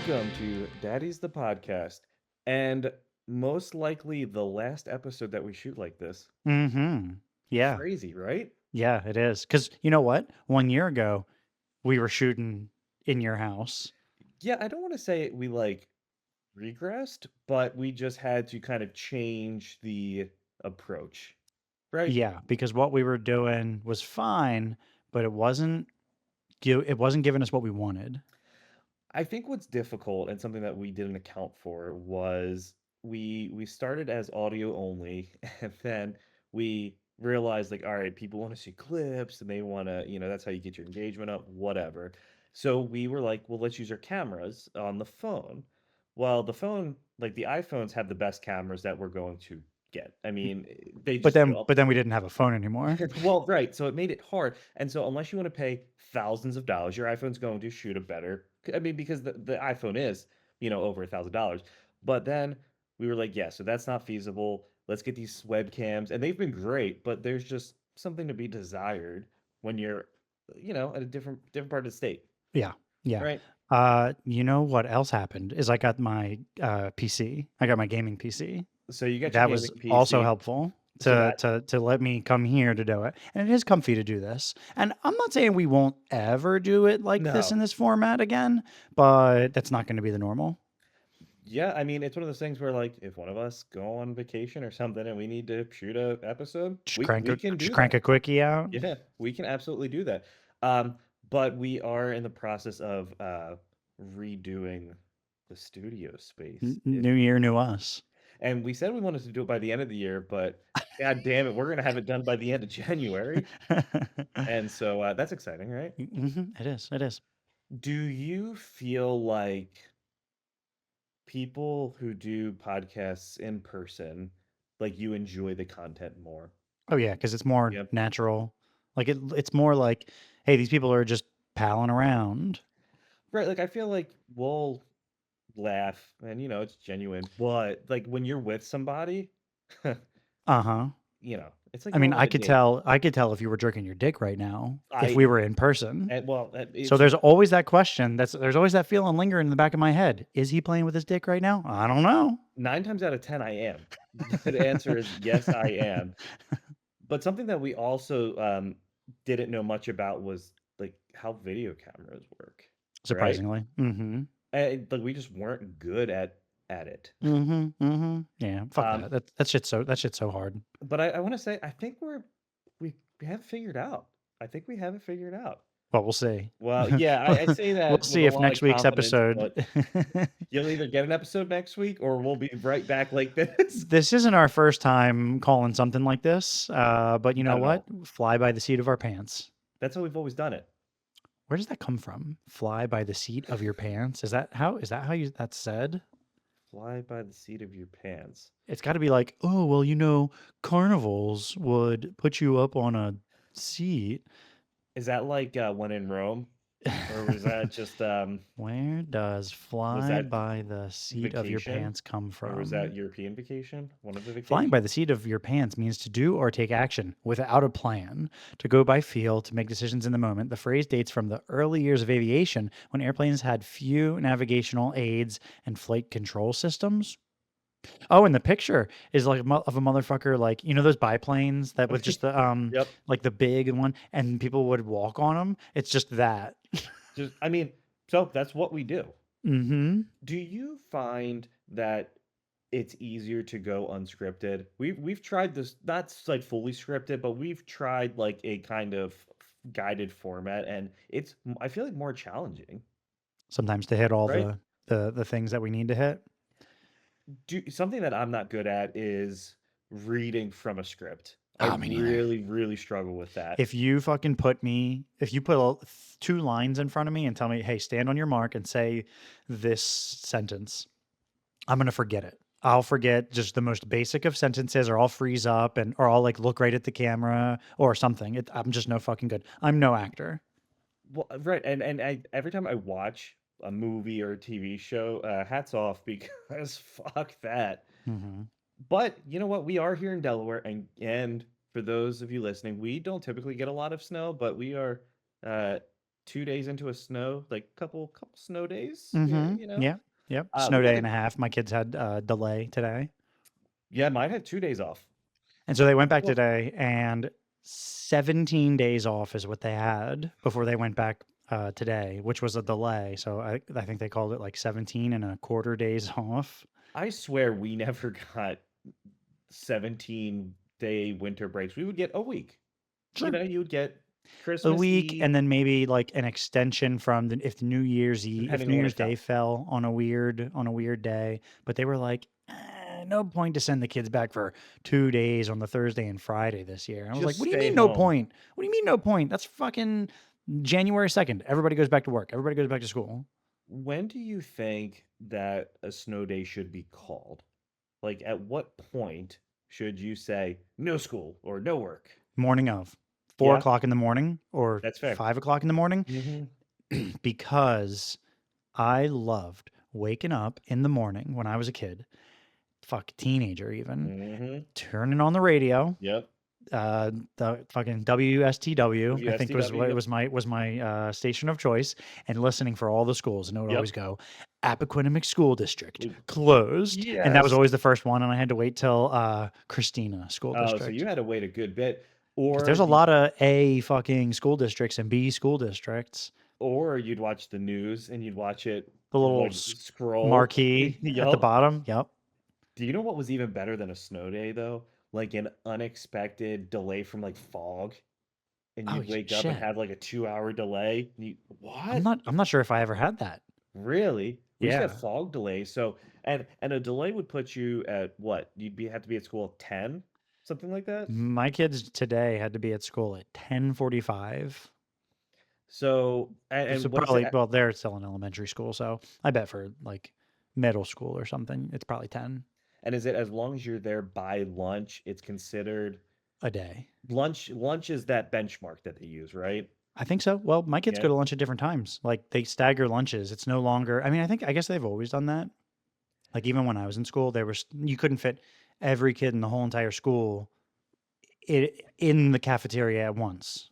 Welcome to Daddies the Podcast, and most likely the last episode that we shoot like this. Mm-hmm. Yeah. Crazy, right? Yeah, it is. Because you know what? 1 year ago, we were shooting in your house. Yeah, I don't want to say we like regressed, but we just had to kind of change the approach, right? Yeah, because what we were doing was fine, but it wasn't giving us what we wanted. I think what's difficult and something that we didn't account for was we started as audio only, and then we realized like, all right, people want to see clips and they want to, that's how you get your engagement up, whatever. So we were like, well, let's use our cameras on the phone. Well, the phone, like the iPhones have the best cameras that we're going to get. I mean, they But just then do. but then we didn't have a phone anymore. Well, right. So it made it hard. And so unless you want to pay thousands of dollars, your iPhone's going to shoot a better. I mean, because the iPhone is, over $1,000. But then we were like, yeah, so that's not feasible. Let's get these webcams. And they've been great, but there's just something to be desired when you're, at a different part of the state. Yeah. Yeah. Right. You know what else happened is I got my PC. I got my gaming PC. So you got your That was gaming also PC. helpful So to that to let me come here to do it. And it is comfy to do this. And I'm not saying we won't ever do it like this no. in this format again, but that's not going to be the normal. Yeah, I mean, it's one of those things where like if one of us go on vacation or something and we need to shoot a episode, we can Just do crank that. a quickie out. Yeah, we can absolutely do that. But we are in the process of redoing the studio space. New year, new us. And we said we wanted to do it by the end of the year, but god damn it, we're gonna have it done by the end of January. And so that's exciting, right? It is. It is. Do you feel like people who do podcasts in person, like you enjoy the content more? Oh yeah, because it's more Yep. natural. Like it's more like, hey, these people are just palling around. Right, like I feel like we'll laugh and it's genuine, but like when you're with somebody, Uh huh. it's like I mean, going on I a could date. tell. I could tell if you were jerking your dick right now if we I were in person. and well, So it's there's always that question. There's always that feeling lingering in the back of my head. Is he playing with his dick right now? I don't know. 9 times out of 10 I am. The answer is yes, I am. But something that we also didn't know much about was like how video cameras work, right? Surprisingly. Mm-hmm. And like we just weren't good at it. Mm-hmm. Mm-hmm. Yeah. Fuck Um, that. That shit's so hard. but I want to say I think we have it figured out. I think we have it figured out. But we'll see. Well, yeah, I say We'll that with see a if lot of next week's confidence, episode. but you'll either get an episode next week or we'll be right back like this. This isn't our first time calling something like this. But you know Not at what? all. Fly by the seat of our pants. That's how we've always done it. Where does that come from? Fly by the seat of your pants? Is that how you that's said? Fly by the seat of your pants. It's got to be like, oh, well, carnivals would put you up on a seat. Is that like when in Rome, or was that just Where does was fly that by the seat of your vacation, pants come or was from? that European vacation? One of the Flying by vacations. the seat of your pants means to do or take action without a plan, to go by feel, to make decisions in the moment. The phrase dates from the early years of aviation when airplanes had few navigational aids and flight control systems. Oh, and the picture is like of a motherfucker, like those biplanes that with just the Yep. like the big one, and people would walk on them. It's just that. Just I mean, so that's what we do. Mm-hmm. Do you find that it's easier to go unscripted? We've tried this, not like fully scripted, but we've tried like a kind of guided format, and I feel like more challenging, Sometimes to hit all right? the things that we need to hit. Something that I'm not good at is reading from a script. I Oh, me neither. really, really struggle with that. If you put two lines in front of me and tell me, hey, stand on your mark and say this sentence, I'm gonna forget it. I'll forget just the most basic of sentences, or I'll freeze up, or I'll like look right at the camera or something. I'm just no fucking good. I'm no actor. Well, right, and every time I watch a movie or a TV show, hats off because fuck that. Hmm. But you know what? We are here in Delaware, and for those of you listening, we don't typically get a lot of snow, but we are uh 2 days into a snow, like couple snow days. Yeah, Mm-hmm. Yeah. Yep. Snow we day had and a half. My kids had delay today. yeah, mine had 2 days off. And so they went back Well, today, and 17 days off is what they had before they went back today, which was a delay. So I think they called it like 17 and a quarter days off. I swear we never got 17-day winter breaks. We would get a week. Sure. You would get A Christmas week, Eve, and then maybe like an extension from if depending New on when it Year's Day fell. fell on a weird day. But they were like, no point to send the kids back for 2 days on the Thursday and Friday this year. And I was like, Just what do you stay mean no home. point? What do you mean no point? That's fucking January 2nd. Everybody goes back to work. Everybody goes back to school. When do you think that a snow day should be called? Like, at what point should you say no school or no work? Morning of four Yeah, o'clock in the morning or that's fair. 5 o'clock in the morning, Hmm. because I loved waking up in the morning when I was a kid, fuck teenager even, Hmm. turning on the radio, Yep. the fucking WSTW, I think was WSTW. what Yep. was my station of choice, and listening for all the schools, and it would always Yep. go, Appoquinimink School District Ooh, closed, and that was yes. always the first one, and I had to wait till Christina School Oh, so you District. had to wait a good bit, Because there's a lot of A fucking school districts and B school districts. or you'd watch the news and you'd watch it The little like scroll. marquee at the Yup. bottom. Yep. Do you know what was even better than a snow day though? Like an unexpected delay from like fog, and Oh you'd wake up and shit. have like a 2 hour delay. What? I'm not sure if I ever had that. Really? We used to have Yeah. fog delays. So and a delay would put you at what? Have to be at school at 10, something like that. My kids today had to be at school at 10:45. So So and what is it? probably, well, they're still in elementary school, so I bet for like middle school or something, it's probably 10 And is it as long as you're there by lunch, it's considered a day. lunch is that benchmark that they use, right? I think so. Well, my kids Yeah. go to lunch at different times. Like they stagger lunches. It's no longer, I mean, I guess they've always done that. Like even when I was in school, you couldn't fit every kid in the whole entire school in the cafeteria at once.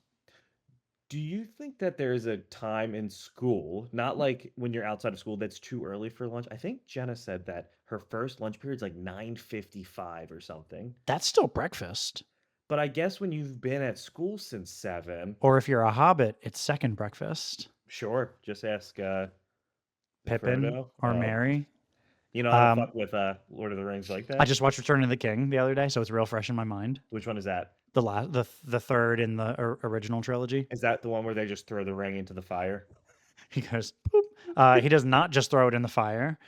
Do you think that there is a time in school, not like when you're outside of school, that's too early for lunch? I think Jenna said that her first lunch period is like 9:55 or something. That's still breakfast. But I guess when you've been at school since 7, Or if you're a hobbit, it's second breakfast. sure, just ask Pippin Frodo. or Mary. I don't Um, fuck with Lord of the Rings like I that. just watched Return of the King the other day, so it's real fresh in my mind. Which one is that? The third in the original trilogy. Is that the one where they just throw the ring into the fire? He goes, boop. He does not just throw it in the fire.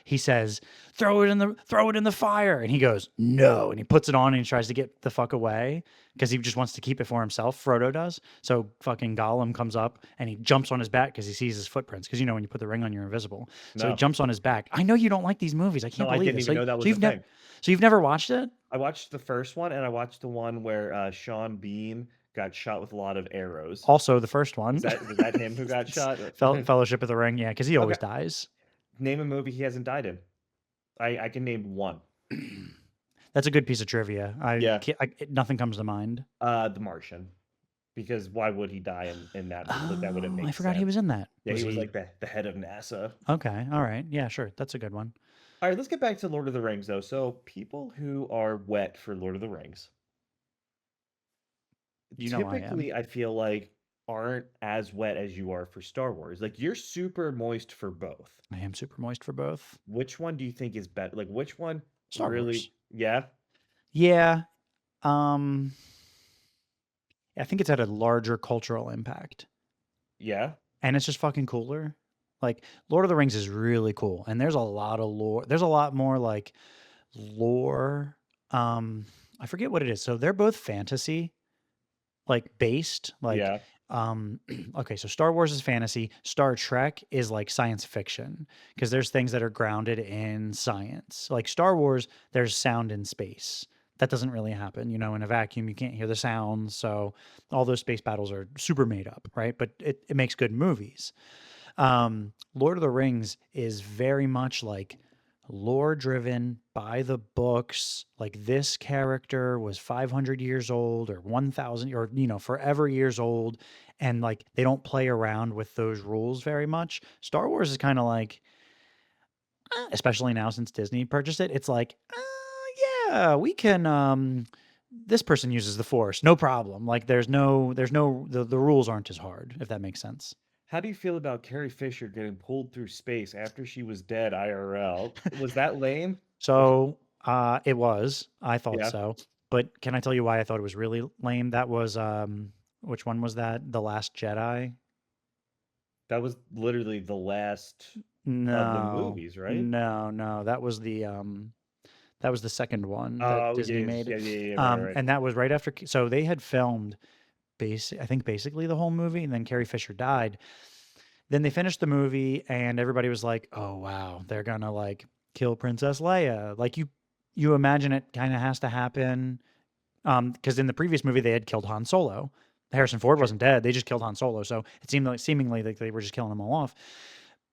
He says, throw it in the fire. And he goes, no. And he puts it on and he tries to get the fuck away because he just wants to keep it for himself. Frodo does. So fucking Gollum comes up and he jumps on his back because he sees his footprints. Because when you put the ring on, you're invisible. So he No. jumps on his back. I know you don't like these movies. I No, can't I believe didn't it. even know that was a thing. So you've never watched it? I watched the first one and I watched the one where Sean Bean got shot with a lot of arrows. Also, the first one. Was that him who got shot? Fellowship of the Ring. Yeah, because he Okay. always dies. Name a movie he hasn't died in. I can name one. That's a good piece of trivia. Yeah. Nothing comes to mind. The Martian. Because why would he die in that movie? Like that wouldn't Oh, make I forgot he sense. was in that. Yeah, Was he was he? like the head of NASA. Okay, all right. Yeah, sure. That's a good one. All right, let's get back to Lord of the Rings though. So people who are wet for Lord of the Rings, You know I am. typically I feel like aren't as wet as you are for Star Wars. Like you're super moist for both. I am super moist for both. Which one do you think is better? Like which one Star Wars. yeah? Yeah. I think it's had a larger cultural impact. Yeah. And it's just fucking cooler. Like Lord of the Rings is really cool. And there's a lot of lore. There's a lot more like lore. I forget what it is. So they're both fantasy, like based. Like Yeah. okay, so Star Wars is fantasy. Star Trek is like science fiction because there's things that are grounded in science. Like Star Wars, there's sound in space. That doesn't really happen. In a vacuum, you can't hear the sounds. So all those space battles are super made up, right? But it makes good movies. Lord of the Rings is very much like lore driven, by the books. Like this character was 500 years old or 1000 or forever years old, and like they don't play around with those rules very much. Star Wars is kind of like especially now since Disney purchased it, it's like, yeah, we can this person uses the force, no problem. Like the rules aren't as hard, if that makes sense. How do you feel about Carrie Fisher getting pulled through space after she was dead IRL? Was that lame? So I thought Yeah, so. But can I tell you why I thought it was really lame? That was which one was that? The Last Jedi? that was literally the last of the No. movies, right? No. That was the second one that Oh, Disney yes, made. yeah, yeah, yeah, right, right. And that was right after so they had filmed I think basically the whole movie, and then Carrie Fisher died. Then they finished the movie, and everybody was like, "Oh wow, they're gonna like kill Princess Leia." Like you imagine it kind of has to happen, because in the previous movie they had killed Han Solo. Harrison Ford Sure. wasn't dead; they just killed Han Solo, so it seemed like seemingly like they were just killing them all off.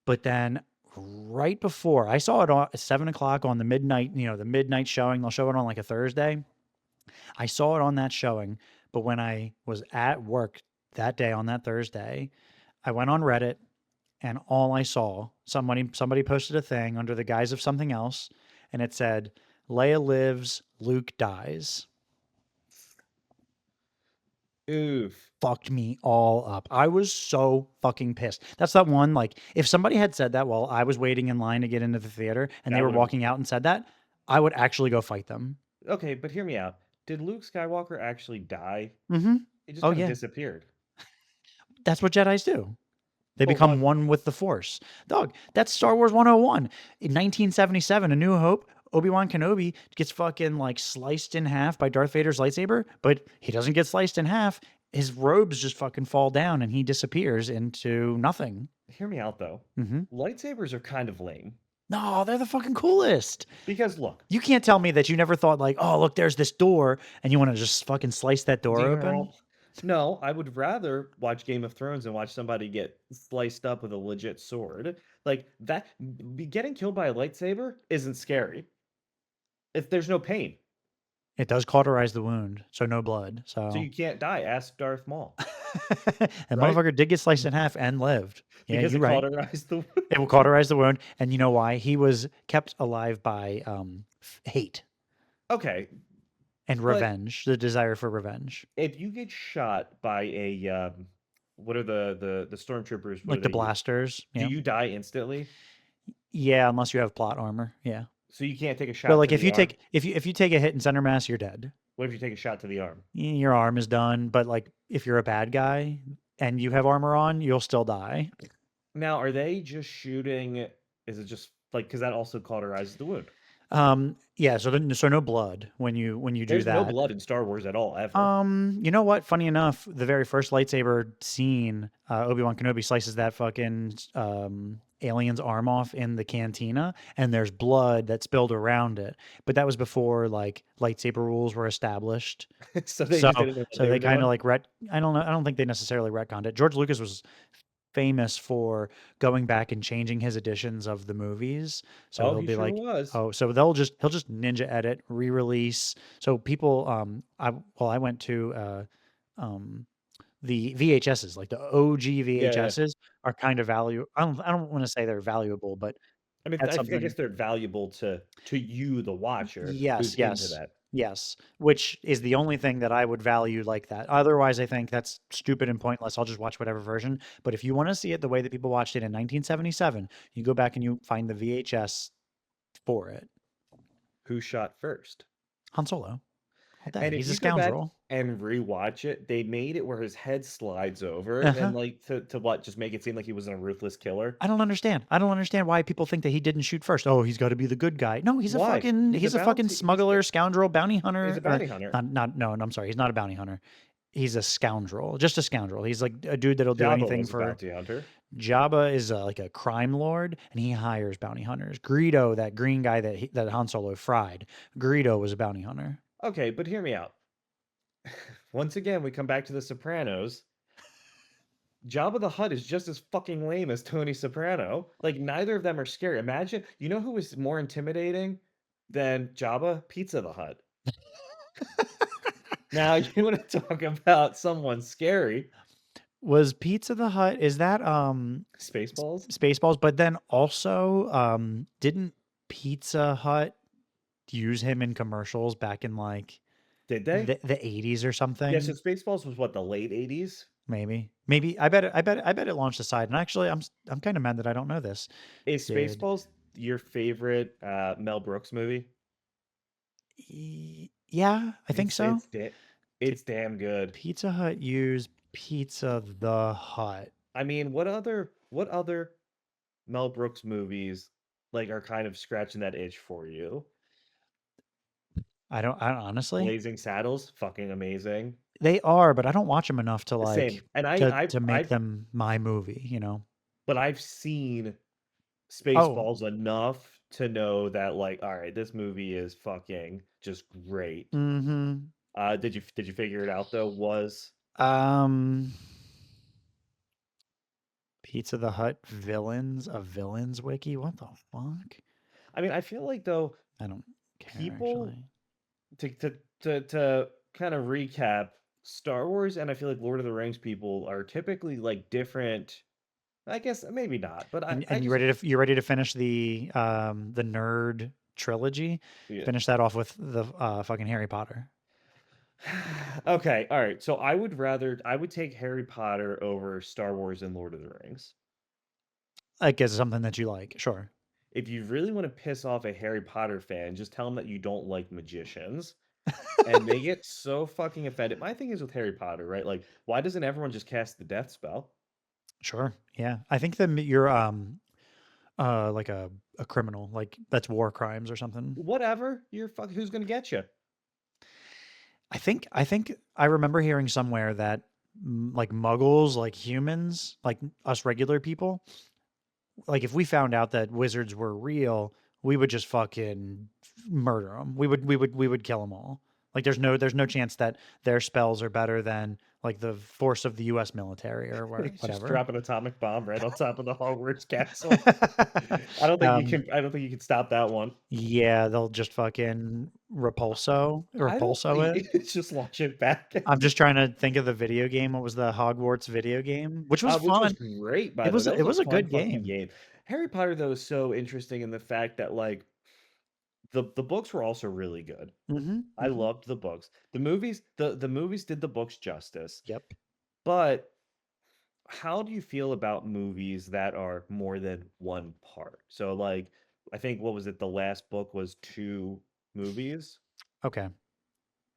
But then right before I saw it at 7 o'clock on the midnight, the midnight showing, they'll show it on like a Thursday. I saw it on that showing, but when I was at work that day on that Thursday, I went on Reddit and all I saw, somebody posted a thing under the guise of something else, and it said, Leia lives, Luke dies. Oof. Fucked me all up. I was so fucking pissed. That's that one, like, if somebody had said that while I was waiting in line to get into the theater and they That were would have walking out and said that, I would actually go fight them. okay, but hear me out. Did Luke Skywalker actually die? Mm-hmm. He just Oh, kind of yeah. disappeared. That's what Jedis do. They But become what? one with the Force. Dog, that's Star Wars 101. In 1977, A New Hope, Obi-Wan Kenobi gets fucking like sliced in half by Darth Vader's lightsaber, but he doesn't get sliced in half. His robes just fucking fall down and he disappears into nothing. Hear me out though. Hmm. Lightsabers are kind of lame No, they're the fucking coolest. because look, You can't tell me that you never thought like, oh, look, there's this door and you want to just fucking slice that door open. no, I would rather watch Game of Thrones and watch somebody get sliced up with a legit sword. Like that, getting killed by a lightsaber isn't scary if there's no pain. It does cauterize the wound, so no blood. So So you can't die. Ask Darth Maul, and right? motherfucker did get sliced in half and lived. Yeah, Because you're it right. cauterized the. It will cauterize the wound, and you know why? He was kept alive by hate Okay, and but revenge, the desire for revenge, if you get shot by a what are the stormtroopers? What do like the they use? blasters. Do Yeah, you die instantly? yeah, unless you have plot armor. Yeah, So you can't take a but shot like to the arm. if you take a hit in center mass, you're dead. What if you take a shot to the arm? Your arm is done. But like if you're a bad guy and you have armor on, you'll still die. Now, are they just shooting? Is it just like because that also cauterizes the wound? Yeah. So no blood when you do There's no that. blood in Star Wars at all, ever. You know what? Funny enough, the very first lightsaber scene, Obi-Wan Kenobi slices that fucking alien's arm off in the cantina, and there's blood that spilled around it. But that was before like lightsaber rules were established. So they So just didn't know what so they they were kind of doing. like I don't know. I don't think they necessarily retconned it. George Lucas was famous for going back and changing his editions of the movies. So Oh, he'll he be sure like, was. oh, so he'll just ninja edit, re-release. So people, I went to um the VHSs, like the OG Yeah, yeah. VHSs are kind of I don't want to say they're valuable, but I mean, that's I guess something. they're valuable to you, the watcher, who's Yes, into yes, that. yes. Which is the only thing that I would value like that. Otherwise, I think that's stupid and pointless. I'll just watch whatever version. But if you want to see it the way that people watched it in 1977, you go back and you find the VHS for it. Who shot first? Han Solo, all day. And if He's a you go back scoundrel. and rewatch it, they made it where his head slides over Uh and huh. like to what? Just make it seem like he wasn't a ruthless killer. I don't understand. I don't understand why people think that he didn't shoot first. Oh, he's got to be the good guy. No, Why? he's a fucking smuggler, scoundrel, bounty He's hunter, a or bounty hunter. not. No, I'm sorry. He's not a bounty hunter. He's a scoundrel, just a scoundrel. He's like a dude that'll do Jabba anything was a for. bounty hunter. Jabba is like a crime lord, and he hires bounty hunters. Greedo, that green guy that Han Solo fried, Greedo was a bounty hunter. Okay, but hear me out. Once again, we come back to The Sopranos. Jabba the Hutt is just as fucking lame as Tony Soprano. Like, neither of them are scary. Imagine, you know who was more intimidating than Jabba? Pizza the Hutt. Now, you want to talk about someone scary? Was Pizza the Hut, is that Spaceballs? Spaceballs? But then also, didn't Pizza Hut use him in commercials back in like Did they? the 80s or Yeah, so something? Spaceballs was what, the late 80s? Maybe. I bet it launched aside. And actually, I'm kind of mad that I don't know this. Is Did Spaceballs your favorite Mel Brooks movie? yeah, I think It's so. it's da- Did it's damn good. Pizza Hut use Pizza the Hut? I mean, what other Mel Brooks movies like are kind of scratching that itch for you? I don't honestly. Blazing Saddles, fucking amazing. They are, but I don't watch them enough to like Same. And to make them my movie, you know? but I've seen Oh, Spaceballs enough to know that like, all right, this movie is fucking just great. mm-hmm. Did you figure it out though? Was Um, Pizza the Hut villains, a villains wiki? What the fuck? I mean, I feel like though I don't care people actually. to kind of recap Star Wars and I feel like Lord of the Rings people are typically like different. I guess maybe not, but I And just you ready to finish the nerd trilogy? yeah. Finish that off with the fucking Harry Potter. Okay, all right. So I would take Harry Potter over Star Wars and Lord of the Rings. Like is something that you like, sure. If you really want to piss off a Harry Potter fan, just tell them that you don't like magicians. And they get so fucking offended. My thing is with Harry Potter, right? Like, why doesn't everyone just cast the death spell? Sure. Yeah. I think that you're like a criminal, like that's war crimes or something. Whatever. You're fuck. Who's gonna get you? I think I remember hearing somewhere that like muggles, like humans, like us regular people, like if we found out that wizards were real, we would just fucking murder them. We would kill them all. Like there's no chance that their spells are better than like the force of the US military or Just whatever. drop an atomic bomb right on top of the Hogwarts castle. um I don't think you can stop that one. yeah, they'll just fucking I don't repulso think it. it's just launch it back. I'm just trying to think of the video game. What was the Hogwarts video game? Which was Which was fun. great, by It the way. was That it was a was a fun good fucking game. game. Harry Potter, though, is so interesting in the fact that like the books were also really good. Mhm. I Mhm. loved the books. The movies did the books justice. Yep. But how do you feel about movies that are more than one part? So like I think what was it? The last book was two movies, Okay.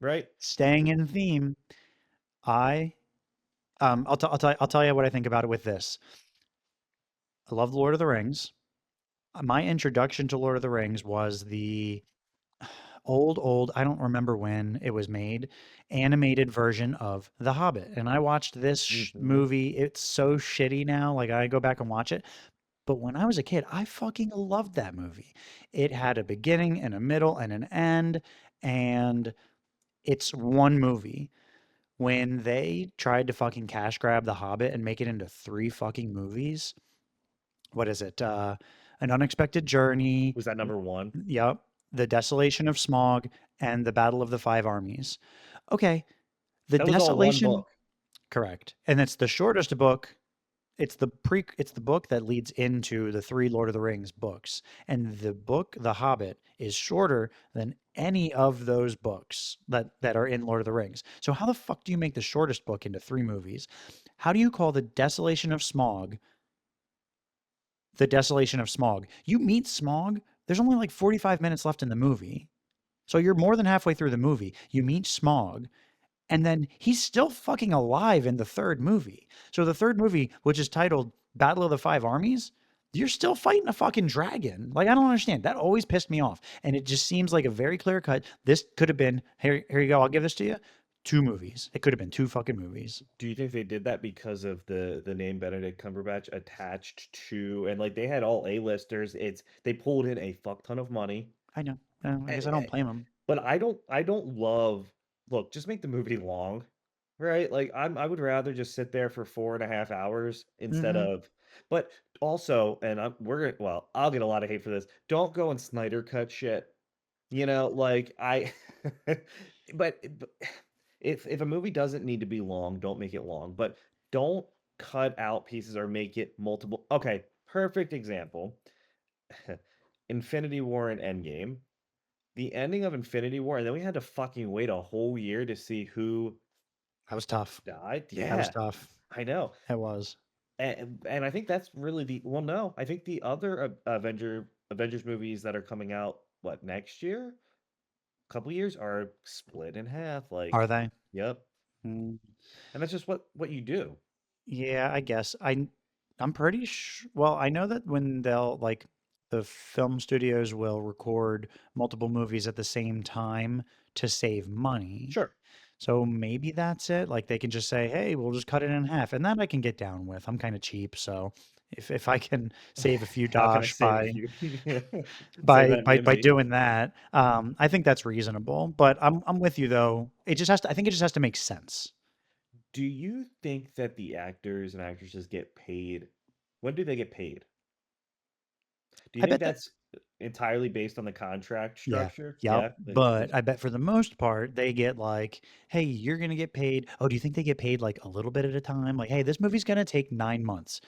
right? Staying in theme, I I'll tell you what I think about it with this. I love Lord of the Rings. My introduction to Lord of the Rings was the old, I don't remember when it was made, animated version of The Hobbit. And I watched this Mhm. movie. It's so shitty now. Like I go back and watch it. But when I was a kid, I fucking loved that movie. It had a beginning and a middle and an end, and it's one movie. When they tried to fucking cash grab The Hobbit and make it into 3 fucking movies, what is it? An Unexpected Journey, Was that number one? yep, The Desolation of Smaug, and The Battle of the Five Armies. Okay, The That was all one Desolation, book. correct. And it's the shortest book. It's the book that leads into the 3 Lord of the Rings books. And the book, The Hobbit, is shorter than any of those books that are in Lord of the Rings. So how the fuck do you make the shortest book into 3 movies? How do you call The Desolation of Smaug The Desolation of Smaug? You meet Smaug, there's only like 45 minutes left in the movie. So you're more than halfway through the movie. You meet Smaug, and then he's still fucking alive in the third movie. So the third movie, which is titled Battle of the Five Armies, you're still fighting a fucking dragon. Like I don't understand. That always pissed me off. And it just seems like a very clear cut. This could have been here you go. I'll give this to you. 2 movies. It could have been 2 fucking movies. Do you think they did that because of the name Benedict Cumberbatch attached to and like they had all A-listers. They pulled in a fuck ton of money. I know. I And, guess I don't blame them. but I don't love look, just make the movie long. right? Like I would rather just sit there for 4.5 hours instead Mhm. of but also, and well, I'll get a lot of hate for this. Don't go and Snyder cut shit. Like I but if a movie doesn't need to be long, don't make it long, but don't cut out pieces or make it multiple. Okay, perfect example. Infinity War and Endgame. The ending of Infinity War, and then we had to fucking wait a whole year to see who That was tough. died. That was Yeah, tough. I know. It was. And I think that's really well, no, I think the other Avengers movies that are coming out, what, next year? Couple years are split in half, Are like, they? yep. Mm, And that's just what you do. yeah, I guess. I'm pretty well, I know that when they'll like the film studios will record multiple movies at the same time to save money. Sure. So maybe that's it. Like they can just say, "Hey, we'll just cut it in half," and that I can get down with. I'm kind of cheap, so if I can save a few How can I dosh save a by few? Save that by Nimby. doing that, I think that's reasonable. But I'm with you though. It just has to. I think it just has to make sense. Do you think that the actors and actresses get paid? When do they get paid? Do you I think bet that. that's entirely based on the contract Yeah. structure? Yep. Yeah, like But it's I bet for the most part, they get like, hey, you're going to get paid. Oh, do you think they get paid like a little bit at a time? Like, hey, this movie's going to take 9 months.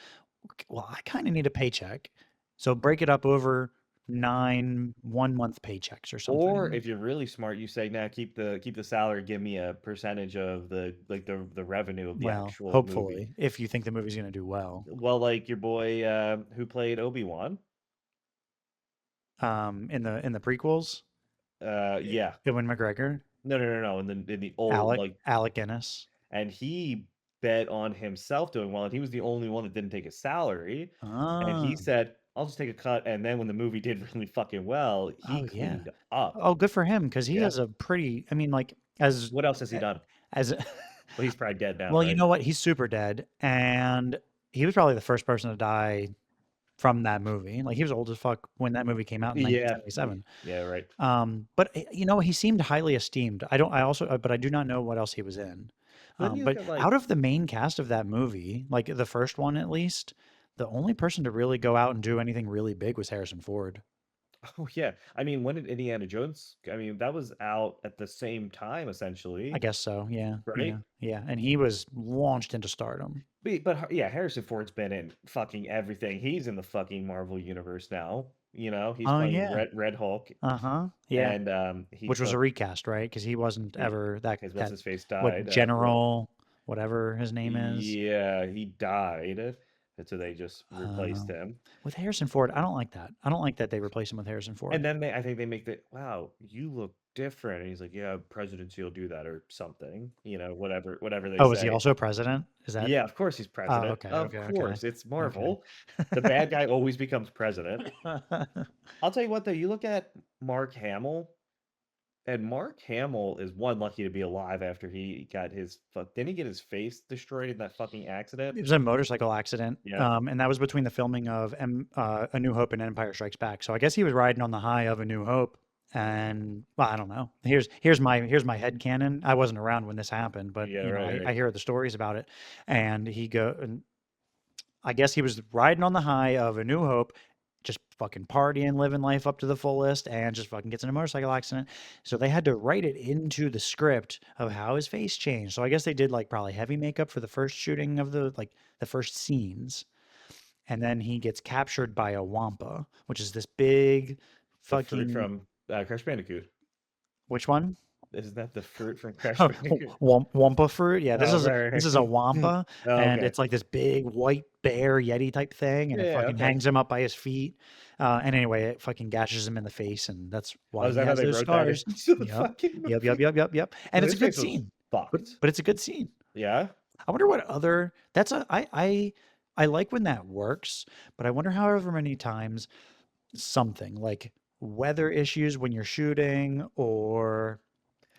Well, I kind of need a paycheck. So break it up over 9 1 month paychecks or or something. if you're really smart, you say, "Nah, keep the salary, give me a percentage of the revenue of the Well, actual movie." hopefully, if you think the movie's going to do well. Well, like your boy who played Obi-Wan. In the prequels, Yeah. Ewan McGregor, No, no, no, no, in the old, Alec, like, Alec Guinness. and he bet on himself doing well, and he was the only one that didn't take a salary, and he Ah, said, "I'll just take a cut," and then when the movie did really fucking well, he oh yeah. cleaned up. Oh, good for him because he Yeah. has a pretty. I mean, like as What else has he done? as Well, he's probably dead now, well, you right? know what? He's super dead, and he was probably the first person to die from that movie. Like he was old as fuck when that movie came out in Yeah. 1977. Yeah, right. But he seemed highly esteemed. I don't. I also, but I do not know what else he was in. But then you look But at, out like of the main cast of that movie, like the first one at least, the only person to really go out and do anything really big was Harrison Ford. oh, yeah. I mean, when did Indiana Jones I mean, that was out at the same time, I essentially, guess so. Yeah, right? yeah, yeah. And he was launched into stardom. Yeah, Harrison Ford's been in fucking everything. He's in the fucking Marvel universe now. He's Oh playing yeah. Red Hulk, Uh-huh. Yeah. and he Which was a took recast, right? Because he wasn't ever because what's that his face what died. general whatever his name is. Yeah, he died, and so they just replaced Um, him. with Harrison Ford, I don't like that. I don't like that they replace him with Harrison And Ford. then I think they make the wow, you look different. And he's like, yeah, presidency will do that or something. Whatever they Oh, is he say. also president? Is that? Yeah, of course he's Oh, president. okay, Of okay, okay, course, it's okay. Marvel. The bad guy always becomes president. I'll tell you what, though, you look at Mark Hamill, and Mark Hamill is one lucky to be alive after he got his fuck. Didn't he get his face destroyed in that fucking accident? It was a motorcycle accident, Yeah. and that was between the filming of A New Hope and Empire Strikes Back. So I guess he was riding on the high of A New Hope, and well, I don't know. Here's my head canon. I wasn't around when this happened, but Yeah, right, I right. hear the stories about it, and and I guess he was riding on the high of A New Hope, just fucking partying, living life up to the fullest, and just fucking gets in a motorcycle accident. So they had to write it into the script of how his face changed. So I guess they did like probably heavy makeup for the first shooting of the first scenes. And then he gets captured by a wampa, which is this big The fruit fucking from Crash Bandicoot. which one? Isn't that the fruit from Crash Oh, Bandicoot? Wampa fruit. Yeah, Oh, this right, is a right. wampa, Oh, and okay. it's like this big white bear yeti type thing, and Yeah, it yeah, fucking okay. hangs him up by his feet. And anyway, it fucking gashes him in the face, and that's Oh, why is he that how has they those wrote that scars. into the Yep, fucking yep, yep, movie? yep, yep, yep. And Because it's a his good face was scene, fucked. but it's a good scene. Yeah? I wonder what other. That's a I like when that works, but I wonder however many times something like weather issues when you're shooting, or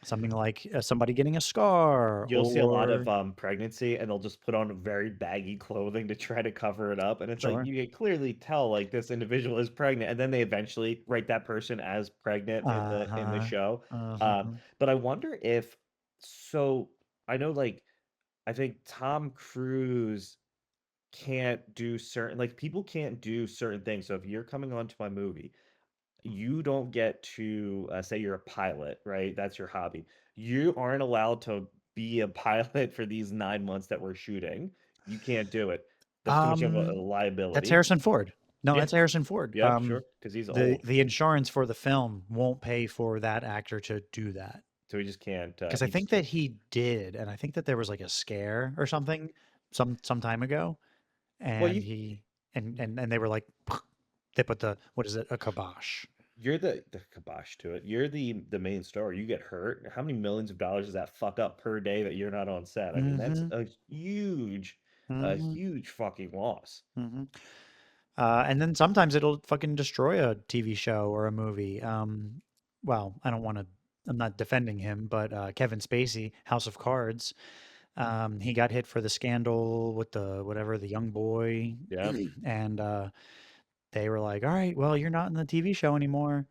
something like somebody getting a scar, You'll see a lot of or pregnancy, and they'll just put on very baggy clothing to try to cover it up. And it's like sure. you can clearly tell like this individual is pregnant, and then they eventually write that person as pregnant in the Uh-huh. show. Uh-huh. But I wonder if so I know like I think Tom Cruise can't do certain like people can't do certain things. So if you're coming onto my movie, you don't get to say you're a pilot, right? That's your hobby. You aren't allowed to be a pilot for these 9 months that we're shooting. You can't do it. That's too much of a Um, that's liability. Harrison Ford. No, Yeah, that's Harrison Ford. yep, sure, because he's old, The insurance for the film won't pay for that actor to do that. so he just can't. Because I He think just that can't. he did, and I think that there was like a scare or something some time ago, Well, and he and they were like they put the what is it, a kibosh. you're the kibosh to it. You're the main star. You get hurt. How many millions of dollars does that fuck up per day that you're not on set? I mean, that's Mm-hmm. a Mm-hmm. huge fucking loss. Mm-hmm. And then sometimes it'll fucking destroy a TV show or a movie. Well, I don't want to. I'm not defending him, but Kevin Spacey, House of Cards, he got hit for the scandal with the whatever the young boy, Yeah. and they were like, "All right, well, you're not in the TV show anymore."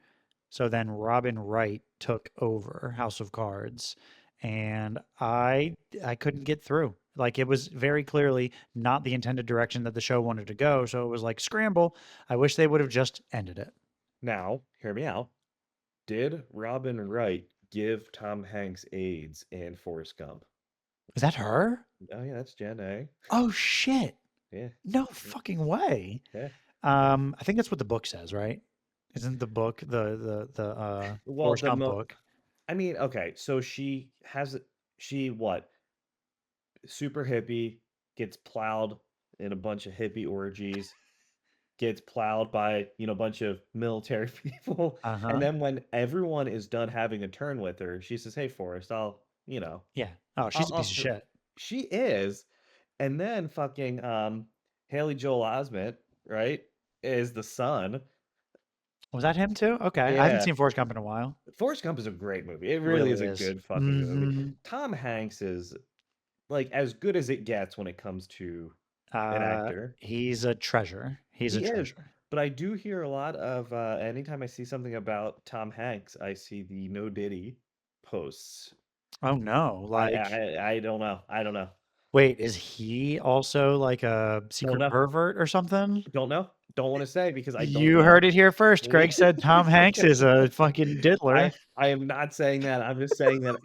So then Robin Wright took over House of Cards, and I couldn't get through. Like it was very clearly not the intended direction that the show wanted to go. So it was like scramble. I wish they would have just ended it. Now, hear me out. Did Robin Wright give Tom Hanks AIDS in Forrest Gump? Is that her? Oh yeah, that's Jen A. Oh shit. Yeah. No Yeah. fucking way. Yeah. I think that's what the book says, right? Isn't the book the Well, Forrest Gump book? I mean, okay, so she what? Super hippie, gets plowed in a bunch of hippie orgies, gets plowed by, a bunch of military people. And Uh-huh. then when everyone is done having a turn with her, she says, "Hey, Forrest, Yeah. Oh, she's a piece of shit. she is." And then fucking Haley Joel Osment, right, is the son. Was that him too? Okay. I haven't Yeah. seen Forrest Gump in a while. Forrest Gump is a great movie. It It really really is a is. good fucking movie. Mm-hmm. Tom Hanks is like as good as it gets when it comes to an actor. He's a treasure. He's a He is. treasure. But I do hear a lot of anytime I see something about Tom Hanks, I see the no Diddy posts. Oh no. Like, I don't know. I don't know. wait, is he also like a Don't secret know. pervert or something? Don't know. Don't want to say because I don't You know. heard it here first. Greg said Tom Hanks is a fucking diddler. I am not saying that. I'm just saying that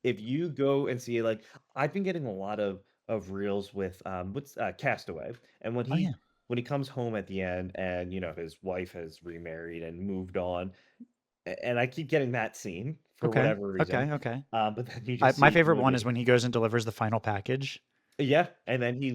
if you go and see like I've been getting a lot of reels with what's Castaway, and Oh yeah. when he comes home at the end and his wife has remarried and moved on, and I keep getting that scene for Okay. whatever reason, Okay. Okay. but then you just My see favorite no one is Diddy. when he goes and delivers the final package. Yeah, and then he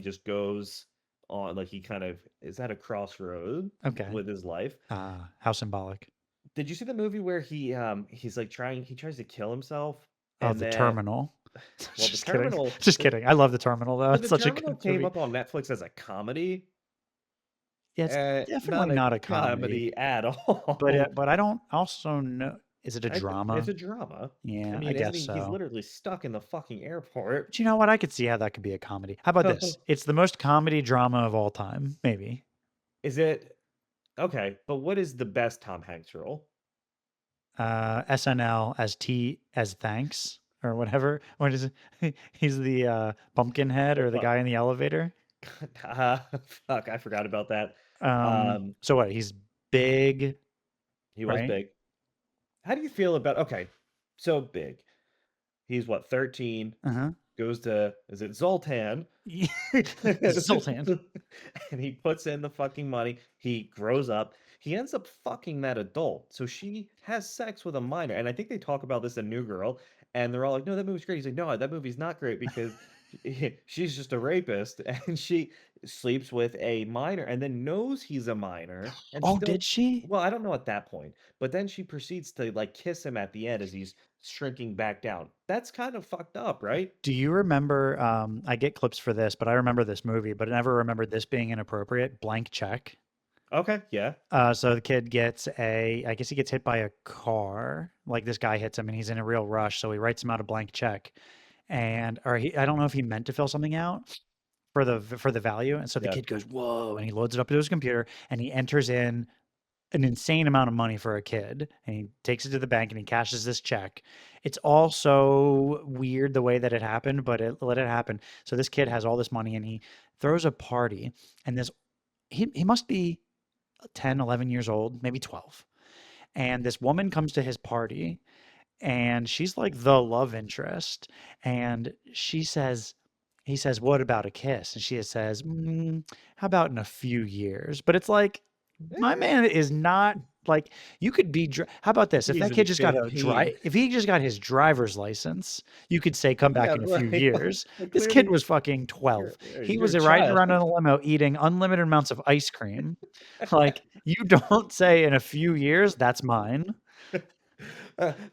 just goes on like he kind of is at a crossroad Okay. with his life. How symbolic. Did you see the movie where he's like he tries to kill himself Oh, and the then terminal. well the Just kidding. terminal Just the, kidding. I love the terminal though. It's the such a terminal good came movie. up on Netflix as a comedy, Yeah, it's not definitely a not a comedy. comedy at all. But I don't also know. Is it a It's drama? a drama. I Yeah, I mean, isn't guess he's so. literally stuck in the fucking airport. But you know what? I could see how that could be a comedy. How about this? It's the most comedy drama of all time, maybe. Is it okay? But what is the best Tom Hanks role? SNL as T as thanks or whatever. What is it? He's the pumpkin head The or the guy in the elevator. uh, fuck, I forgot about that. Um, So what? He's big, he was right? big. How do you feel about okay? So big. He's what, 13, Uh-huh. goes to is it Zoltan? Zoltan. And he puts in the fucking money. He grows up. He ends up fucking that adult. So she has sex with a minor. And I think they talk about this in New Girl. And they're all like, no, that movie's great. He's like, no, that movie's not great because she's just a rapist. And she sleeps with a minor and then knows he's a minor and Oh, still, did she? well, I don't know at that point. But then she proceeds to like kiss him at the end as he's shrinking back down. That's kind of fucked up, right? Do you remember? I get clips for this, but I remember this movie, but I never remembered this being inappropriate. Blank check. Okay, yeah. So the kid gets I guess he gets hit by a car. Like this guy hits him and he's in a real rush. So he writes him out a blank check. I don't know if he meant to fill something out for the value. And so the Yeah. kid goes, whoa, and he loads it up into his computer and he enters in an insane amount of money for a kid, and he takes it to the bank and he cashes this check. It's all so weird the way that it happened, but let it happen. So this kid has all this money and he throws a party, and he must be 10, 11 years old, maybe 12. And this woman comes to his party and she's like the love interest. And he says, "What about a kiss?" And she says, "How about in a few years?" But it's like, my Eh, man is not like, you could be, how about this? If he's that gonna be kid just got a 15. if he just got his driver's license, you could say, come back Yeah, in a few right. years. Like, This kid clearly, was fucking you're 12. He you're a was riding child. around in a limo eating unlimited amounts of ice cream. Like, you don't say in a few years, that's mine.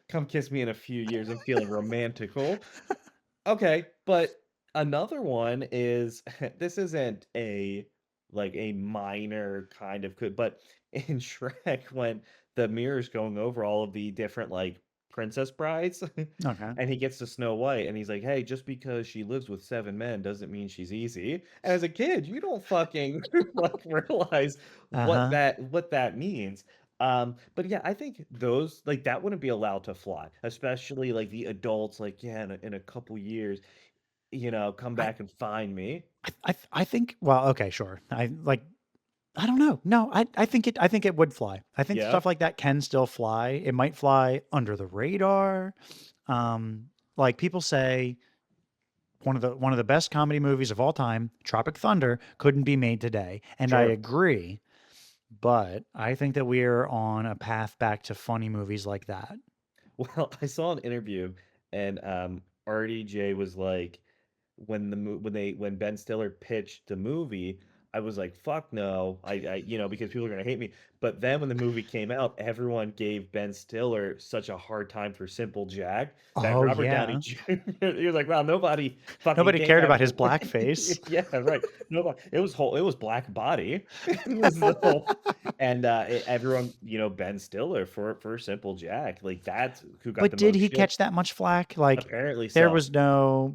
Come kiss me in a few years. I'm feeling romantical. Okay, but another one is this isn't a like a minor kind of good, but in Shrek when the mirror's going over all of the different like princess brides Okay. and he gets to Snow White and he's like, "Hey, just because she lives with 7 men doesn't mean she's easy." And as a kid, you don't fucking like realize Uh-huh. what that means. But yeah, I think those like that wouldn't be allowed to fly, especially like the adults, like, yeah, in a couple years, come I back and find me. I think, well, okay, sure. I don't know. No, I think it would fly. I think Yeah. stuff like that can still fly. It might fly under the radar. Like people say, one of the best comedy movies of all time, Tropic Thunder, couldn't be made today, and I Sure. agree. But I think that we're on a path back to funny movies like that. Well, I saw an interview and RDJ was like, when Ben Stiller pitched the movie, I was like, "Fuck no!" Because people are gonna hate me. But then when the movie came out, everyone gave Ben Stiller such a hard time for Simple Jack that Oh Robert Downey yeah, Jr. He was like, "Wow, nobody fucking nobody came cared about after." his blackface. Yeah, right. Nobody. It was Black Body. It was the whole, and everyone, Ben Stiller for Simple Jack, like that's who got But the did most he shit. catch that much flack? Like, Apparently so. there was no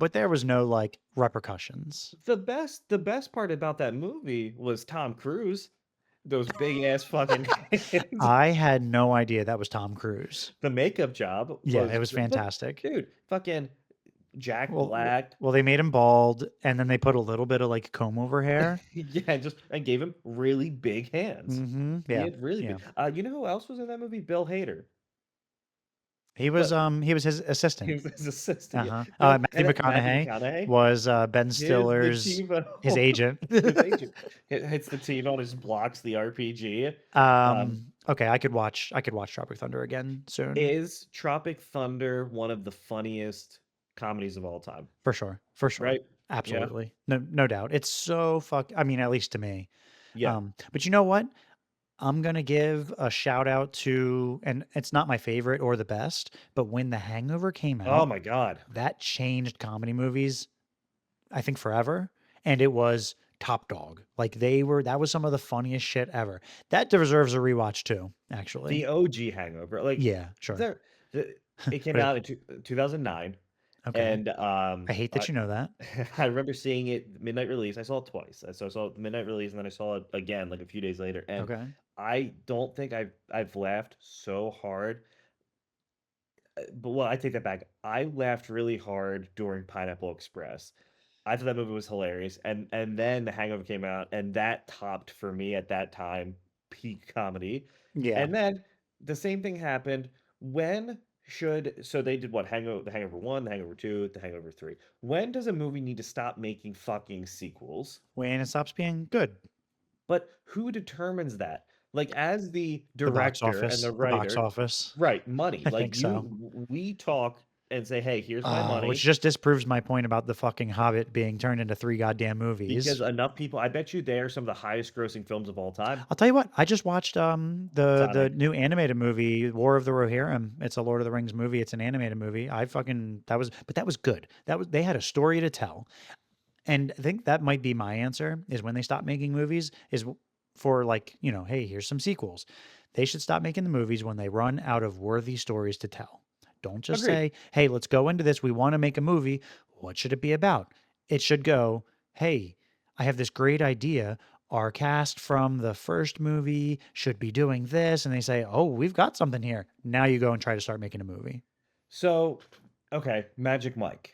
like repercussions. The best part about that movie was Tom Cruise. Those big ass fucking hands. I had no idea that was Tom Cruise. The makeup job Yeah, it was was but fantastic. dude, fucking Jack Well, Black. well, they made him bald, and then they put a little bit of like comb over hair. Yeah, and gave him really big hands. He Yeah, had really yeah. big. You know who else was in that movie? Bill Hader. But He was his he assistant. was his assistant. Yeah, Uh-huh. Bill Matthew and Matthew McConaughey McConaughey was Ben is the Stiller's his T-bone. agent. His agent hits the T-bone, just blocks the RPG. Um, Okay, I could watch Tropic Thunder again soon. Is Tropic Thunder one of the funniest comedies of all time? For sure. For sure. Right? Yeah. Absolutely. No doubt. It's so I mean, at least to me. Yeah. But you know what? I'm gonna give a shout out to, and it's not my favorite or the best, but when The Hangover came Oh out, my God. that changed comedy movies, I think forever. And it was top dog. Like that was some of the funniest shit ever. That deserves a rewatch too, actually. The OG Hangover. Like Yeah, sure. there the, it came But out in 2009 okay. and I hate that you know that. I remember seeing it midnight release. I saw it twice. I saw it midnight release and then I saw it again like a few days later. And Okay. I don't think I've laughed so hard. But well, I take that back. I laughed really hard during Pineapple Express. I thought that movie was hilarious, and then The Hangover came out, and that topped for me at that time peak comedy. Yeah. And then the same thing happened. When should so they did what? The Hangover 1, The Hangover 2, The Hangover 3. When does a movie need to stop making fucking sequels? When it stops being good. But who determines that? Like as the director and the The box writer, office. right, money. I Like think so. we talk and say, "Hey, here's my Which money." just disproves my point about the fucking Hobbit being turned into 3 goddamn Because movies. enough people I bet you they are some of the highest grossing films of all time. I'll tell you what, I just watched the Sonic. new animated movie, War of the Rohirrim. It's a Lord of the Rings movie. It's an animated movie. I fucking that was good. They had a story to tell. And I think that might be my answer is when they stop making movies is for like, hey, here's some sequels. They should stop making the movies when they run out of worthy stories to tell. Don't just Agreed. say, hey, let's go into this. We want to make a movie. What should it be about? It should go, hey, I have this great idea. our cast from the first movie should be doing this. And they say, oh, we've got something here. Now you go and try to start making a movie. So, okay, Magic Mike,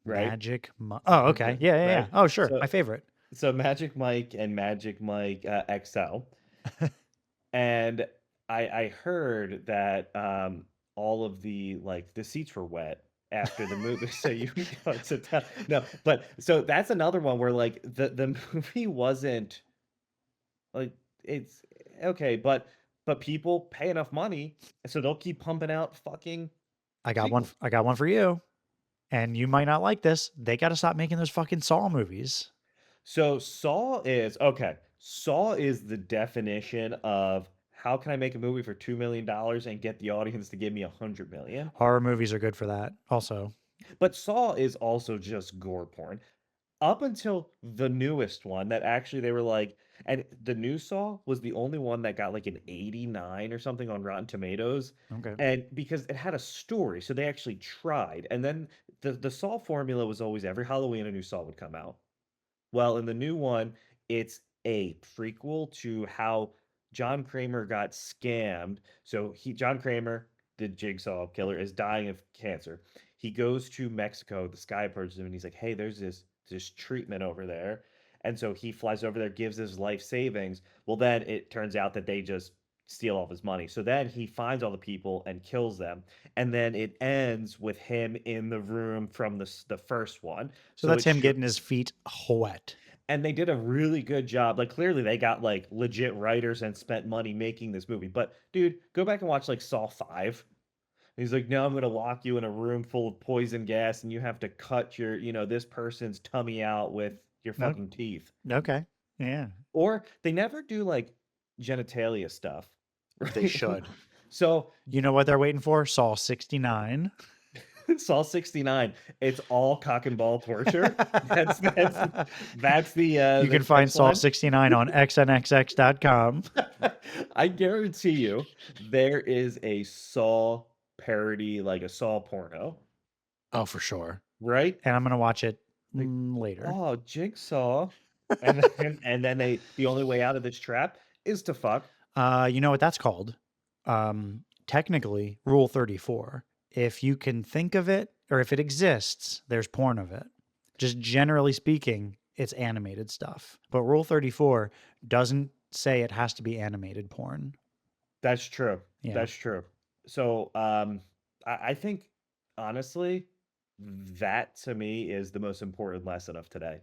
right? Oh, okay. Yeah, yeah, yeah. Right. Oh, sure. So, My favorite. so Magic Mike and Magic Mike XL, and I heard that all of the seats were wet after the movie, so you can go to town. No, but so that's another one where like the movie wasn't like it's okay, but people pay enough money, so they'll keep pumping out fucking I got one. sequels. I got one for you. And you might not like this. They got to stop making those fucking Saw movies. So Saw is okay. Saw is the definition of how can I make a movie for $2 million and get the audience to give me 100 million? Horror movies are good for that. Also, But Saw is also just gore porn. Up until the newest one that actually they were like, and the new Saw was the only one that got like an 89 or something on Rotten Tomatoes. okay. And because it had a story, so they actually tried. And then the Saw formula was always every Halloween a new Saw would come out. Well, in the new one, it's a prequel to how John Kramer got scammed. So John Kramer, the Jigsaw killer, is dying of cancer. He goes to Mexico. The sky approaches him, and he's like, "Hey, there's this treatment over there." And so he flies over there, gives his life savings. Well, then it turns out that they just steal all of his money. So then he finds all the people and kills them. And then it ends with him in the room from the first one. So So that's it him getting his feet wet. and they did a really good job. Like clearly they got like legit writers and spent money making this movie. But dude, go back and watch like Saw 5. He's like, "No, I'm gonna lock you in a room full of poison gas and you have to cut this person's tummy out with your No, fucking teeth." okay. Yeah. Or they never do like genitalia stuff. They Right? should. So You know what they're waiting for? Saw 69. Saw 69, it's all cock and ball torture. That's You the can find Saw catchline. 69 on xnxx.com. I guarantee you there is a Saw parody, like a Saw porno, Oh, for sure. right? And I'm going to watch it Like, later. oh, Jigsaw. And then the only way out of this trap is to fuck. You know what that's called? Technically, Rule 34. If you can think of it or if it exists, there's porn of it. Just generally speaking, it's animated stuff. But Rule 34 doesn't say it has to be animated porn. That's true. Yeah. That's true. So I think honestly, that to me is the most important lesson of today.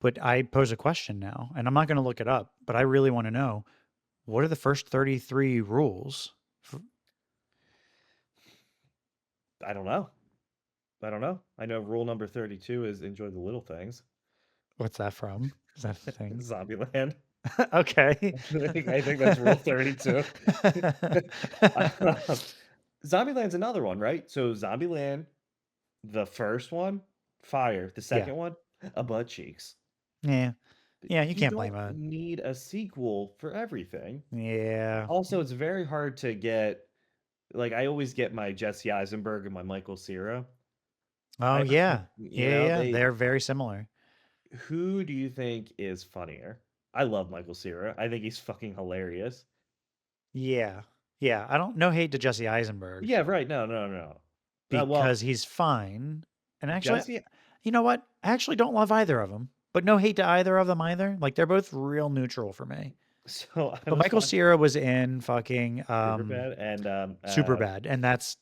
But I pose a question now, and I'm not going to look it up, but I really want to know what are the first 33 rules? I don't know. I don't know. I know rule number 32 is enjoy the little things. What's that from? Is that a thing? Zombieland. Okay. I think that's rule 32. Zombieland's another one, right? So Zombieland, the first one, fire. The Yeah. second one, a butt cheeks. Yeah. Yeah, you You can't blame don't it. need a sequel for everything. Yeah. Also, it's very hard to get like I always get my Jesse Eisenberg and my Michael Cera. Oh, I yeah. Yeah, yeah. they They're very similar. who do you think is funnier? I love Michael Cera. I think he's fucking hilarious. Yeah. Yeah. I don't no hate to Jesse Eisenberg Yeah, right. No, no, no. Well, because he's fine. And actually, Jesse, you know what? I actually don't love either of them, but no hate to either of them either. Like they're both real neutral for me. so I But was Michael watching Cera was in fucking Superbad and Superbad, and that's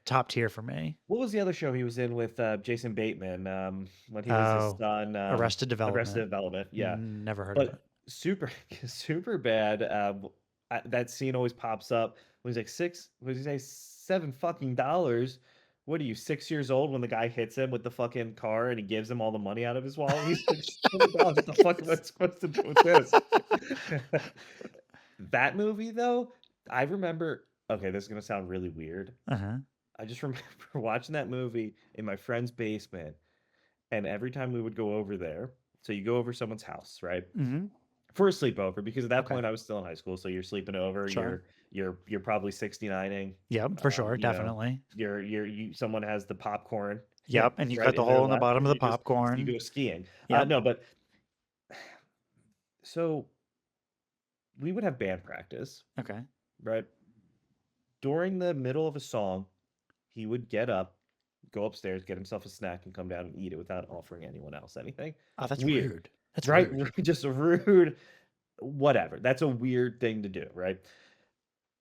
top tier for me. what was the other show he was in with Jason Bateman when he was his Oh, son Arrested Arrested Development. Development. Yeah. Never heard of But it. super bad. That scene always pops up when he's like what did he say, $7 fucking. What are you, 6 years old when the guy hits him with the fucking car and he gives him all the money out of his wallet? He's like, $7. What the fuck am I supposed to do with this? That movie though, I remember. Okay, this is gonna sound really weird. Uh-huh. I just remember watching that movie in my friend's basement, and every time we would go over there, so you go over someone's house, right? Mm-hmm. For a sleepover, because at that Okay. point I was still in high school, so you're sleeping over, Sure. you're probably 69ing. Yep, for sure, You know, definitely. someone has the popcorn, Yep, and you right cut the in their hole in the lap, bottom and of the you go popcorn. skiing. Yep. No, but So we would have band practice, Okay. right? During the middle of a song, he would get up, go upstairs, get himself a snack, and come down and eat it without offering anyone else anything. Oh, that's Weird, rude. That's right? rude. Just rude, whatever. That's a weird thing to do, right?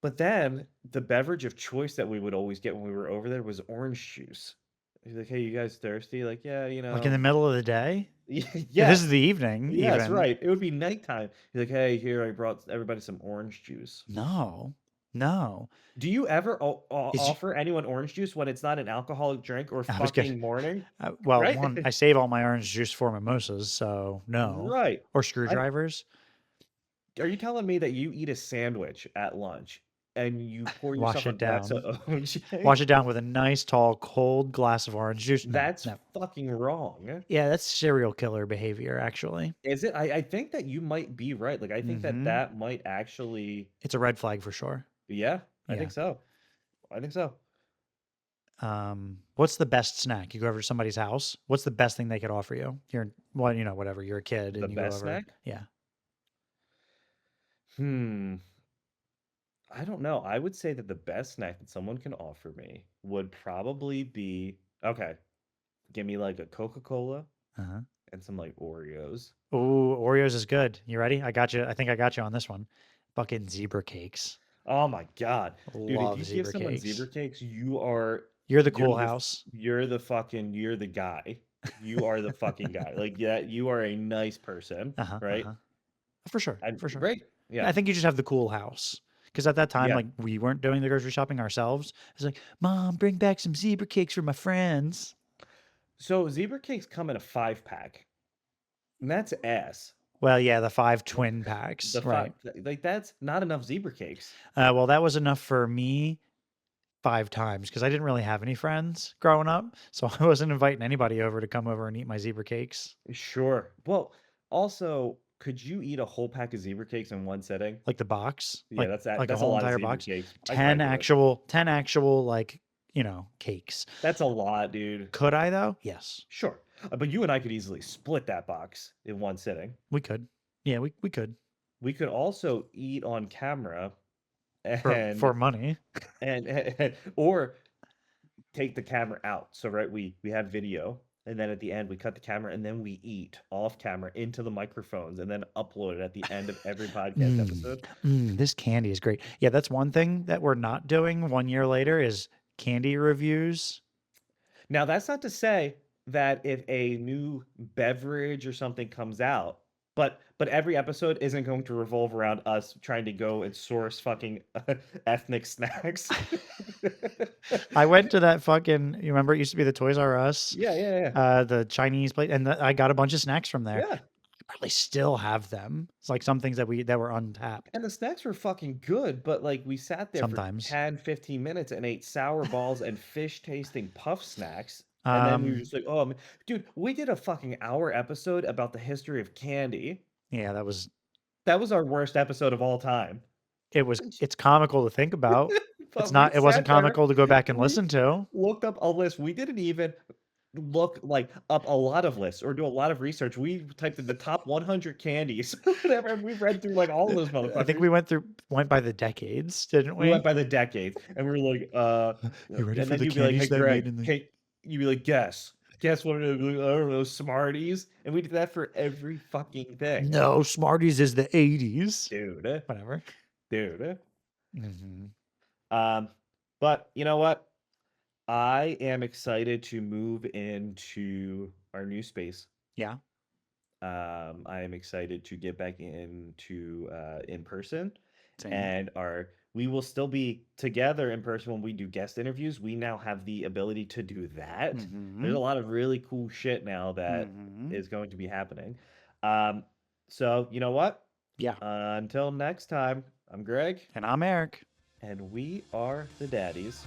But then the beverage of choice that we would always get when we were over there was orange juice. He's like, "Hey, you guys thirsty?" Like, "Yeah, Like in the middle of the day? This is yes, the evening, yes, even. right." It would be nighttime. He's like, "Hey, here, I brought everybody some orange juice." No. No. Do you ever Is offer anyone orange juice when it's not an alcoholic drink or I was good. fucking morning? Well, Right? one, I save all my orange juice for mimosas, so no. Right. Or I screwdrivers. Are you telling me that you eat a sandwich at lunch and you pour Wash yourself a it glass down. of orange Wash juice? it down with a nice, tall, cold glass of orange juice. No, That's no. fucking wrong. Yeah, that's serial killer behavior, actually. Is it? I think that you might be right. Like, I think that Hmm. that might actually, It's a red flag for sure. yeah, I Yeah. think so. I think so. What's the best snack? You go over to somebody's house. What's the best thing they could offer you? You're, well, whatever. You're a kid The and you go best over. snack? Yeah. Hmm. I don't know. I would say that the best snack that someone can offer me would probably be, okay, give me like a Coca-Cola Uh-huh. and some like Oreos. Ooh, Oreos is good. You ready? I got you. I think I got you on this one. Fucking zebra cakes. Oh my God. Dude, if Love you give zebra someone zebra cakes. cakes, you are You're the you're cool the house. you're the guy. You are the fucking guy. Like, yeah, you are a nice person, Uh-huh. right? Uh-huh. For sure. And For sure. right. Yeah, Yeah. I think you just have the cool house. Because at that time, Yeah. like, we weren't doing the grocery shopping ourselves. It's like, Mom, bring back some zebra cakes for my friends. So zebra cakes come in a 5 pack. And that's ass. Well, yeah, the 5 twin packs. The five Right. like that's not enough zebra cakes. Well, that was enough for me 5 times because I didn't really have any friends growing up. So I wasn't inviting anybody over to come over and eat my zebra cakes. Sure. Well, also, could you eat a whole pack of zebra cakes in one sitting? Like the box, Yeah, that's that. like a That's a whole lot of entire zebra box. cakes. I 10 probably do it. actual 10 actual like, cakes. That's a lot, dude. Could I though? Yes. Sure. But you and I could easily split that box in one sitting. We could. Yeah, we could. We could also eat on camera For and money. or take the camera out. So right, we have video and then at the end we cut the camera and then we eat off camera into the microphones and then upload it at the end of every podcast Mm, episode. this candy is great. Yeah, that's one thing that we're not doing 1 year later is candy reviews. Now, that's not to say that if a new beverage or something comes out, but every episode isn't going to revolve around us trying to go and source fucking ethnic snacks. I went to that fucking, you remember it used to be the Toys R Us, Yeah, yeah, yeah. the Chinese place, and I got a bunch of snacks from there. Yeah. I probably still have them. It's like some things that were untapped And the snacks were fucking good, but like we sat there for sometimes. 10, 15 minutes and ate sour balls and fish tasting puff snacks. And then we were Um, just like, oh, dude, we did a fucking hour episode about the history of candy. yeah, That was our worst episode of all time. it's comical to think about. But we It wasn't sat there, comical to go back and we listen to. looked up a list. We didn't even look like up a lot of lists or do a lot of research. We typed in the top 100 candies, whatever. And we read through like all those I think we motherfuckers. went by the decades, didn't We we? went by the decades, and we were like, You ready and for then the you'd be like, "Hey, candies that made Greg, in the can you'd be like, guess what it is? I don't know, Smarties." And we did that for every fucking thing, No, Smarties is the 80s. dude, Whatever. dude. Hmm. Um, but you know what? I am excited to move into our new space. Yeah, I am excited to get back into in person, same. and our we will still be together in person when we do guest interviews. We now have the ability to do that. There's Hmm. a lot of really cool shit now that Hmm. is going to be happening. Um, so you know what? Yeah. Until next time, I'm Greg, And I'm Eric. and we are the Daddies.